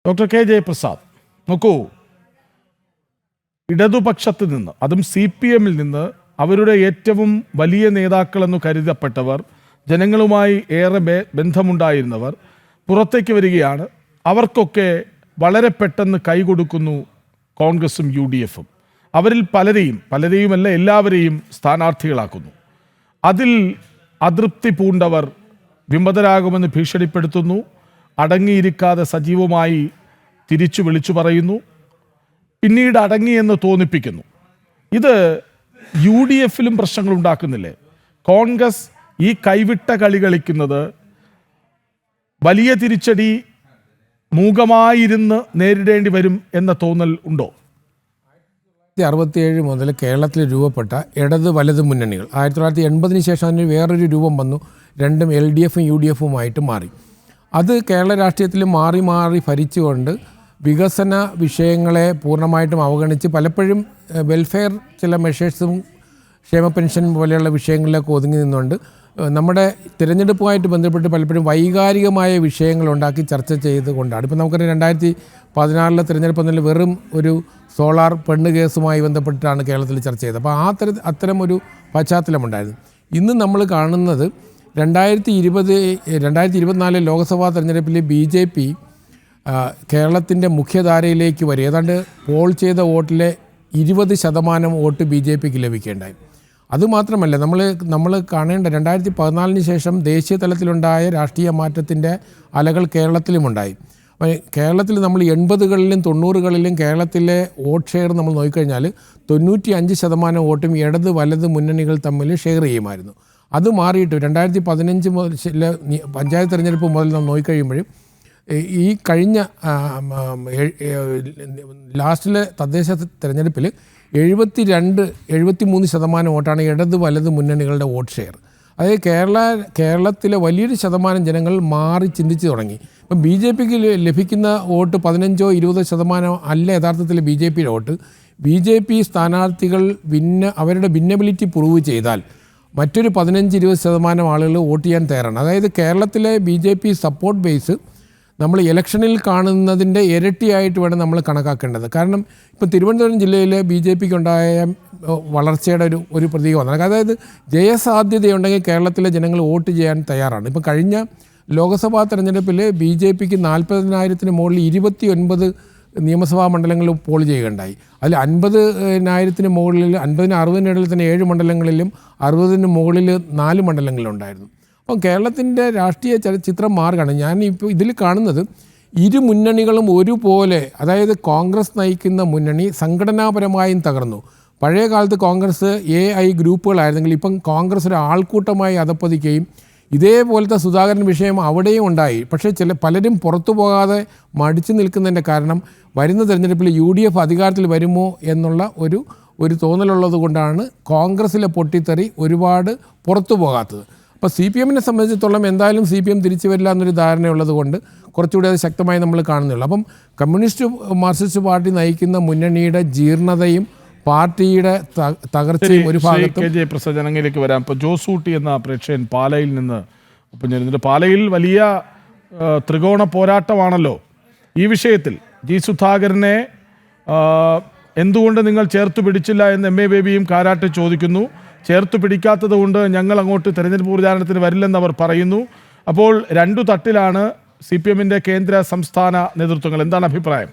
Doctor K Jayaprasad, നോക്കൂ, ഇടതുപക്ഷത്ത് നിന്ന്, അതും CPM-ൽ നിന്ന് അവരുടെ ഏറ്റവും വലിയ നേതാക്കളെന്ന് കരുതപ്പെട്ടവർ, ജനങ്ങളുമായി ഏറെ ബന്ധമുണ്ടായിരുന്നവർ പുറത്തേക്ക് വരികയാണ്. അവർക്കൊക്കെ വളരെ പെട്ടെന്ന് കൈകൊടുക്കുന്നു കോൺഗ്രസും UDF-ഉം. അവരിൽ പലരെയുമല്ല എല്ലാവരെയും സ്ഥാനാർത്ഥികളാക്കുന്നു. അതിൽ അതൃപ്തി പൂണ്ടവർ വിമതരാകുമെന്ന് ഭീഷണിപ്പെടുത്തുന്നു. അടങ്ങിയിരിക്കാതെ സജീവമായി തിരിച്ചു വിളിച്ചു പറയുന്നു. പിന്നീട് അടങ്ങിയെന്ന് തോന്നിപ്പിക്കുന്നു. ഇത് UDF-ലും പ്രശ്നങ്ങൾ ഉണ്ടാക്കുന്നില്ലേ? കോൺഗ്രസ് ഈ കൈവിട്ട കളി കളിക്കുന്നത് വലിയ തിരിച്ചടി മൂകമായിരുന്ന് നേരിടേണ്ടി വരും എന്ന തോന്നൽ ഉണ്ടോ? 1967 മുതൽ കേരളത്തിൽ രൂപപ്പെട്ട ഇടത് വലത് മുന്നണികൾ 1980 ശേഷം അതിന് വേറൊരു രൂപം വന്നു. രണ്ടും LDF-ഉം UDF-ഉമായിട്ട് മാറി. അത് കേരള രാഷ്ട്രീയത്തിൽ മാറി മാറി ഭരിച്ചുകൊണ്ട് വികസന വിഷയങ്ങളെ പൂർണ്ണമായിട്ടും അവഗണിച്ച് പലപ്പോഴും വെൽഫെയർ ചില മെഷേഴ്സും ക്ഷേമ പെൻഷൻ പോലെയുള്ള വിഷയങ്ങളിലൊക്കെ ഒതുങ്ങി നിന്നുകൊണ്ട് നമ്മുടെ തിരഞ്ഞെടുപ്പുമായിട്ട് ബന്ധപ്പെട്ട് പലപ്പോഴും വൈകാരികമായ വിഷയങ്ങളുണ്ടാക്കി ചർച്ച ചെയ്തുകൊണ്ടാണ്. ഇപ്പോൾ നമുക്കറിയാം 2016 തിരഞ്ഞെടുപ്പ് എന്നതിൽ വെറും ഒരു സോളാർ പെണ്ണ് കേസുമായി ബന്ധപ്പെട്ടിട്ടാണ് കേരളത്തിൽ ചർച്ച ചെയ്തത്. അപ്പോൾ അത്തരം ഒരു പശ്ചാത്തലമുണ്ടായിരുന്നു. ഇന്ന് നമ്മൾ കാണുന്നത് 2024 ലോക്സഭാ തെരഞ്ഞെടുപ്പിൽ BJP കേരളത്തിൻ്റെ മുഖ്യധാരയിലേക്ക് വരും. ഏതാണ്ട് പോൾ ചെയ്ത വോട്ടിലെ 20% വോട്ട് BJPക്ക് ലഭിക്കേണ്ടായി. അതുമാത്രമല്ല, നമ്മൾ കാണേണ്ട 2014 ശേഷം ദേശീയ തലത്തിലുണ്ടായ രാഷ്ട്രീയ മാറ്റത്തിൻ്റെ അലകൾ കേരളത്തിലുമുണ്ടായി. കേരളത്തിൽ നമ്മൾ 80കളിലും 90കളിലും കേരളത്തിലെ വോട്ട് ഷെയർ നമ്മൾ നോക്കിക്കഴിഞ്ഞാൽ 95% വോട്ടും ഇടത് വലത് മുന്നണികൾ തമ്മിൽ ഷെയർ ചെയ്യുമായിരുന്നു. അത് മാറിയിട്ട് 2015 മുതൽ പഞ്ചായത്ത് തിരഞ്ഞെടുപ്പ് മുതൽ നാം നോക്കിക്കഴിയുമ്പോഴും ഈ കഴിഞ്ഞ ലാസ്റ്റിലെ തദ്ദേശ തിരഞ്ഞെടുപ്പിൽ 73% വോട്ടാണ് ഇടത് വലത് മുന്നണികളുടെ വോട്ട് ഷെയർ. അതായത് കേരളത്തിലെ വലിയൊരു ശതമാനം ജനങ്ങൾ മാറി ചിന്തിച്ച് തുടങ്ങി. ഇപ്പം BJPക്ക് ലഭിക്കുന്ന വോട്ട് 15-20% അല്ല യഥാർത്ഥത്തിൽ BJPയുടെ വോട്ട്. BJP സ്ഥാനാർത്ഥികൾ അവരുടെ ഭിന്നബിലിറ്റി പ്രൂവ് ചെയ്താൽ മറ്റൊരു 15-20% ആളുകൾ വോട്ട് ചെയ്യാൻ തയ്യാറാണ്. അതായത് കേരളത്തിലെ BJP സപ്പോർട്ട് ബേസ് നമ്മൾ ഇലക്ഷനിൽ കാണുന്നതിൻ്റെ ഇരട്ടിയായിട്ട് വേണം നമ്മൾ കണക്കാക്കേണ്ടത്. കാരണം ഇപ്പം തിരുവനന്തപുരം ജില്ലയിൽ BJPക്ക് ഉണ്ടായ വളർച്ചയുടെ ഒരു പ്രതീകമാണ്. അതായത് ജയസാധ്യതയുണ്ടെങ്കിൽ കേരളത്തിലെ ജനങ്ങൾ വോട്ട് ചെയ്യാൻ തയ്യാറാണ്. ഇപ്പം കഴിഞ്ഞ ലോക്സഭാ തെരഞ്ഞെടുപ്പിൽ BJPക്ക് 40,000-ന് മുകളിൽ 29 നിയമസഭാ മണ്ഡലങ്ങളിൽ പോൾ ചെയ്യുകയുണ്ടായി. അതിൽ 50,000-ന് മുകളിൽ 50-60 ഇടയിൽ തന്നെ 7 മണ്ഡലങ്ങളിലും 60-ന് മുകളിൽ 4 മണ്ഡലങ്ങളിലുണ്ടായിരുന്നു. അപ്പം കേരളത്തിൻ്റെ രാഷ്ട്രീയ ചിത്രം മാറുകയാണ്. ഞാനിപ്പോൾ ഇതിൽ കാണുന്നത് ഇരു മുന്നണികളും ഒരുപോലെ, അതായത് കോൺഗ്രസ് നയിക്കുന്ന മുന്നണി സംഘടനാപരമായും തകർന്നു. പഴയ കാലത്ത് കോൺഗ്രസ് AI ഗ്രൂപ്പുകളായിരുന്നെങ്കിൽ ഇപ്പം കോൺഗ്രസ് ഒരു ആൾക്കൂട്ടമായി അധപ്പതിക്കുകയും ഇതേപോലത്തെ സുധാകരൻ വിഷയം അവിടെയും ഉണ്ടായി. പക്ഷേ പലരും പുറത്തു പോകാതെ മടിച്ചു നിൽക്കുന്നതിൻ്റെ കാരണം വരുന്ന തെരഞ്ഞെടുപ്പിൽ UDF അധികാരത്തിൽ വരുമോ എന്നുള്ള ഒരു തോന്നലുള്ളത് കൊണ്ടാണ് കോൺഗ്രസ്സിലെ പൊട്ടിത്തെറി ഒരുപാട് പുറത്തു പോകാത്തത്. അപ്പോൾ CPM-നെ സംബന്ധിച്ചിടത്തോളം എന്തായാലും CPM തിരിച്ചു വരില്ല എന്നൊരു ധാരണയുള്ളത് കൊണ്ട് കുറച്ചുകൂടി അത് ശക്തമായി നമ്മൾ കാണുന്നുള്ളൂ. അപ്പം കമ്മ്യൂണിസ്റ്റ് മാർക്സിസ്റ്റ് പാർട്ടി നയിക്കുന്ന മുന്നണിയുടെ ജീർണതയും പാർട്ടിയുടെ തകർച്ചയും ഒരു ഭാഗത്തും. ജയപ്രസാദ്, ജനങ്ങളിലേക്ക് വരാം. ഇപ്പോൾ ജോസൂട്ടി എന്ന പ്രേക്ഷകൻ പാലയിൽ നിന്ന് ഒപ്പം ചേരുന്നുണ്ട്. പാലയിൽ വലിയ ത്രികോണ പോരാട്ടമാണല്ലോ ഈ വിഷയത്തിൽ. സുധാകരനെ എന്തുകൊണ്ട് നിങ്ങൾ ചേർത്ത് പിടിച്ചില്ല എന്ന് MA ബേബിയും കാരാട്ട് ചോദിക്കുന്നു. ചേർത്ത് പിടിക്കാത്തത് കൊണ്ട് ഞങ്ങൾ അങ്ങോട്ട് തെരഞ്ഞെടുപ്പ് പ്രചാരണത്തിന് വരില്ലെന്ന് അവർ പറയുന്നു. അപ്പോൾ രണ്ടു തട്ടിലാണ് CPM-ന്റെ കേന്ദ്ര സംസ്ഥാന നേതൃത്വങ്ങൾ. എന്താണ് അഭിപ്രായം?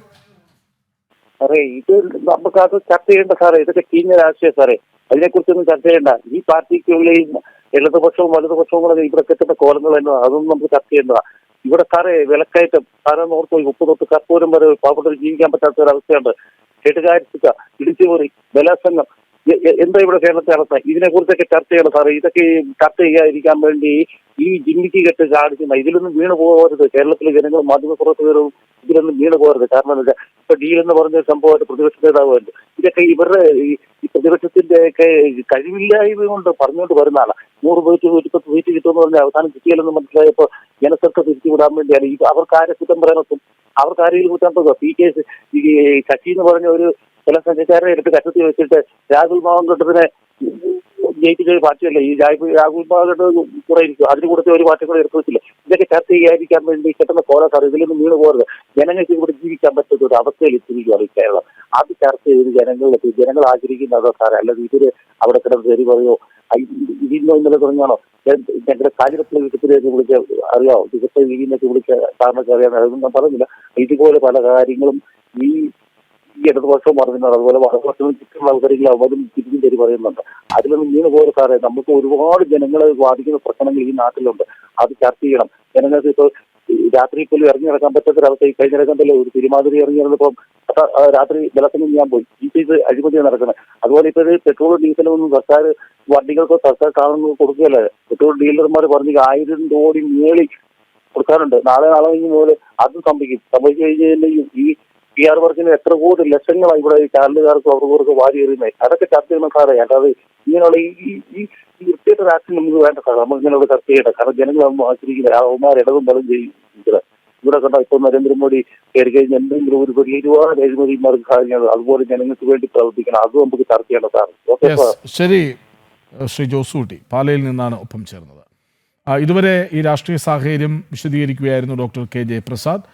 സാറേ, ഇത് നമുക്കത് ചർച്ച ചെയ്യേണ്ട സാറേ. ഇതൊക്കെ ചീഞ്ഞ രാഷ്ട്രീയം സാറേ. അതിനെക്കുറിച്ചൊന്നും ചർച്ച ചെയ്യേണ്ട. ഈ പാർട്ടിക്കുള്ളിൽ ഇടതുപക്ഷവും വലതുപക്ഷവും കൂടെ ഇവിടെ കെട്ടുന്ന കോലങ്ങളെന്നോ അതൊന്നും നമുക്ക് ചർച്ച ചെയ്യേണ്ടതാ. ഇവിടെ സാറേ വിലക്കയറ്റം, സാറൊന്ന് ഓർത്ത് പോയി 30 തൊട്ട് കർപ്പൂരം വരെ പാവപ്പെട്ടവർ ജീവിക്കാൻ പറ്റാത്ത ഒരു അവസ്ഥയുണ്ട്. കെട്ടുകാരിച്ച, ഇടിച്ചുപറി, ബലാത്സംഗം, എന്താ ഇവിടെ കേരളത്തെ അവസ്ഥ? ഇതിനെക്കുറിച്ചൊക്കെ ചർച്ച ചെയ്യണം സാറേ. ഇതൊക്കെ ചർച്ച ചെയ്യാതിരിക്കാൻ വേണ്ടി ഈ ജിമ്മിക്ക് കെട്ട് കാണിക്കുന്ന ഇതിലൊന്നും വീണ് പോകരുത്. കേരളത്തിലെ ജനങ്ങൾ മാധ്യമപ്രവർത്തകരും ഇതിലൊന്നും വീണ് പോകരുത്. കാരണം എന്താ, ഇപ്പൊ ഡീൽ എന്ന് പറഞ്ഞ സംഭവമായിട്ട് പ്രതിപക്ഷ നേതാവുണ്ട്. ഇതൊക്കെ ഇവരുടെ ഈ പ്രതിപക്ഷത്തിന്റെ ഒക്കെ കഴിവില്ലായ്മ കൊണ്ട് പറഞ്ഞുകൊണ്ട് വരുന്ന ആളാണ്. 100 സീറ്റ് കിട്ടുമെന്ന് പറഞ്ഞാൽ അവസാനം കിട്ടിയാലെന്ന് മനസ്സിലായപ്പോ ജനസംഖ്യ തിരിച്ചുവിടാൻ വേണ്ടിയാണ്. അവർക്ക് ആരെ കുറ്റം പറയാനൊക്കും, അവർക്ക് ആരെങ്കിലും കുറ്റം പോകുക. PK ശശി എന്ന് പറഞ്ഞ ഒരു ചില സംഘക്കാരെ എടുത്ത് കറ്റത്തി വെച്ചിട്ട് രാഹുൽ മാവൻകുട്ടത്തിനെ ജയിപ്പിച്ച ഒരു പാർട്ടിയല്ല ഈ രാഹുൽ മാധവന്റെ കുറെ ഇരിക്കും. അതിന് കൊടുത്ത ഒരു പാർട്ടി കൂടെ എടുത്തു വെച്ചില്ല. ഇതൊക്കെ ചർച്ച ചെയ്യാതിരിക്കാൻ വേണ്ടി കിട്ടുന്ന കോല സാർ ഇതിലൊന്നും വീണ് പോകരുത്. ജനങ്ങൾക്ക് ഇവിടെ ജീവിക്കാൻ പറ്റുന്ന ഒരു അവസ്ഥയിൽ എത്തിയിരിക്കുകയാണ് ഈ കേരളം. അത് ചർച്ച ചെയ്ത് ജനങ്ങളിലെത്തി ജനങ്ങൾ ആചരിക്കുന്നതോ സാറേ, അല്ലാതെ ഇവര് അവിടെ കിടന്ന് തെറി പറയോ ഇതിന്നോ ഇന്നലെ തുടങ്ങിയാണോ? ഞങ്ങളുടെ കാലികത്തിലെ വിഷയത്തിലേക്ക് വിളിച്ച അറിയാമോ? ചികിത്സ രീതിയിലേക്ക് വിളിച്ച സാറിനൊക്കെ അറിയാൻ അതൊന്നും ഞാൻ പറഞ്ഞില്ല. ഇതുപോലെ പല കാര്യങ്ങളും ഈ ഇടതുപക്ഷവും പറയുന്നുണ്ട്, അതുപോലെ വലതുപക്ഷവും ചുറ്റുമുള്ള ആൾക്കാരെങ്കിലും അവരും തിരിഞ്ഞും തെറി പറയുന്നുണ്ട്. അതിലൊന്നും ഇങ്ങനെ പോലെ സാറേ, നമുക്ക് ഒരുപാട് ജനങ്ങളെ ബാധിക്കുന്ന പ്രശ്നങ്ങൾ ഈ നാട്ടിലുണ്ട്. അത് ചർച്ച ചെയ്യണം. ജനങ്ങൾക്ക് ഇപ്പോൾ രാത്രി പോലും ഇറങ്ങി നടക്കാൻ പറ്റാത്തൊരവസ്ഥ ഈ കഴിഞ്ഞ നടക്കണ്ടല്ലോ. ഒരു തിരുമാതിരി ഇറങ്ങി നടന്നപ്പം രാത്രി വെള്ളത്തിന് ഞാൻ പോയി. ഇത് അഴിമതി നടക്കുന്നത്. അതുപോലെ ഇപ്പോൾ ഇത് പെട്രോളും ഡീസലും ഒന്നും സർക്കാർ വണ്ടികൾക്കോ സർക്കാർ കാണുന്നത് കൊടുക്കുകയല്ല. പെട്രോൾ ഡീലർമാർ പറഞ്ഞ് 1000 കോടി മേളി കൊടുക്കാറുണ്ട്. നാളെ കഴിഞ്ഞ് പോലെ അതും സംഭവിച്ചു കഴിഞ്ഞാൽ ഈ PR വർക്കിന് എത്ര കോടി ലക്ഷങ്ങളാണ് ഇവിടെ ഈ ചാനലുകാർക്കും അവർക്കും വാരി എറിയുന്നത്. അതൊക്കെ ചർച്ച ചെയ്യണം സാറേ. അല്ലാതെ ഇങ്ങനെയുള്ള ഈ വൃത്തിയായിട്ടൊരു ആക്ഷൻ നമുക്ക് വേണ്ട സാറേ. നമ്മൾ ഇങ്ങനെയുള്ള ചർച്ച ചെയ്യണം. കാരണം ജനങ്ങളൊന്നും ആശ്രയിക്കില്ല. അവന്മാർ ഇടതും ബലം ചെയ്യും. ഇവിടെ കണ്ട ഇപ്പോൾ നരേന്ദ്രമോദി കയറി കഴിഞ്ഞ് എന്തെങ്കിലും ഒരു ഒരുപാട് അഴിമതിമാർക്ക് കാര്യങ്ങൾ അതുപോലെ ജനങ്ങൾക്ക് വേണ്ടി പ്രവർത്തിക്കണം. അതും നമുക്ക് ചർച്ച ചെയ്യണം സാർ. Okay sir. ശരി, ശ്രീ ജോസൂട്ടി പാലയിൽ നിന്നാണ് ഒപ്പം ചേർന്നത്. ഇതുവരെ ഈ രാഷ്ട്രീയ സാഹചര്യം വിശദീകരിക്കുകയായിരുന്നു ഡോക്ടർ KJ പ്രസാദ്.